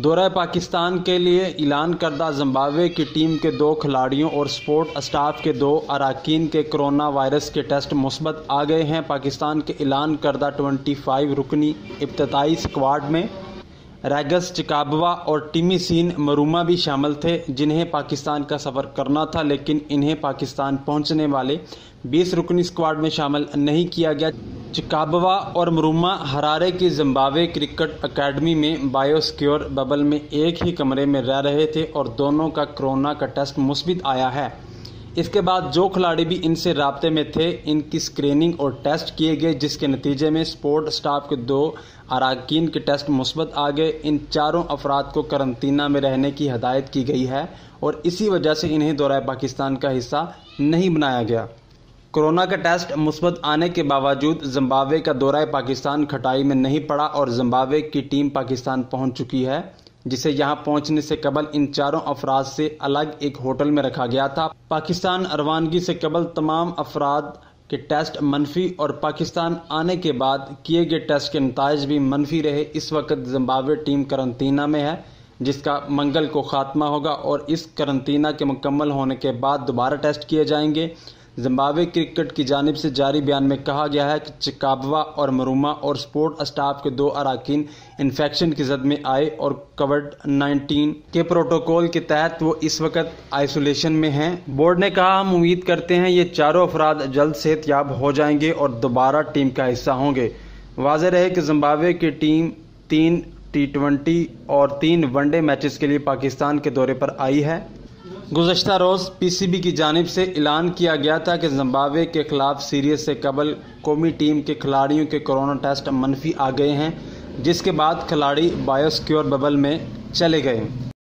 दौरा पाकिस्तान के लिए ऐलान करदा जिम्बाब्वे की टीम के 2 खिलाड़ियों और सपोर्ट स्टाफ के 2 अरकान के कोरोना वायरस के टेस्ट मुस्बत आ गए हैं। पाकिस्तान के ऐलान करदा 25 रुकनी इब्तदाई स्क्वाड में रेगस चिकाबवा और टिमिसिन मरूमा भी शामिल थे, जिन्हें पाकिस्तान का सफ़र करना था, लेकिन इन्हें पाकिस्तान पहुंचने वाले 20 रुकनी स्क्वाड में शामिल नहीं किया गया। चिकाबवा और मरूमा हरारे की जिम्बाब्वे क्रिकेट अकेडमी में बायोसिक्योर बबल में एक ही कमरे में रह रहे थे और दोनों का कोरोना का टेस्ट मुस्बित आया है। इसके बाद जो खिलाड़ी भी इनसे राब्ते में थे, इनकी स्क्रीनिंग और टेस्ट किए गए, जिसके नतीजे में सपोर्ट स्टाफ के 2 अरकान के टेस्ट मुस्बत आ गए। इन चारों अफराद को करंतना में रहने की हदायत की गई है और इसी वजह से इन्हें दौरा पाकिस्तान का हिस्सा नहीं बनाया गया। कोरोना का टेस्ट मुस्बत आने के बावजूद जिम्बाब्वे का दौरा पाकिस्तान खटाई में नहीं पड़ा और जिम्बाब्वे की टीम पाकिस्तान पहुंच चुकी है, जिसे यहां पहुंचने से कबल इन चारों अफराद से अलग एक होटल में रखा गया था। पाकिस्तान रवानगी से कबल तमाम अफराद के टेस्ट मनफी और पाकिस्तान आने के बाद किए गए टेस्ट के नताइज भी मनफी रहे। इस वक्त जिम्बाब्वे टीम करंतना में है, जिसका मंगल को खात्मा होगा और इस करंतना के मुकम्मल होने के बाद दोबारा टेस्ट किए जाएंगे। जिम्बाब्वे क्रिकेट की जानिब से जारी बयान में कहा गया है कि चिकाबवा और मरूमा और सपोर्ट स्टाफ के 2 अरकान इन्फेक्शन की जद में आए और कोविड-19 के प्रोटोकॉल के तहत वो इस वक्त आइसोलेशन में हैं। बोर्ड ने कहा, हम उम्मीद करते हैं ये चारों अफराद जल्द सेहतयाब हो जाएंगे और दोबारा टीम का हिस्सा होंगे। वाज़ेह रहे कि जिम्बाब्वे की टीम 3 T20 और 3 वनडे मैचेस के लिए पाकिस्तान के दौरे पर आई है। गुज़श्ता रोज़ पीसीबी की जानिब से ऐलान किया गया था कि जिम्बाब्वे के खिलाफ सीरीज से कबल कौमी टीम के खिलाड़ियों के कोरोना टेस्ट मनफी आ गए हैं, जिसके बाद खिलाड़ी बायोसिक्योर बबल में चले गए।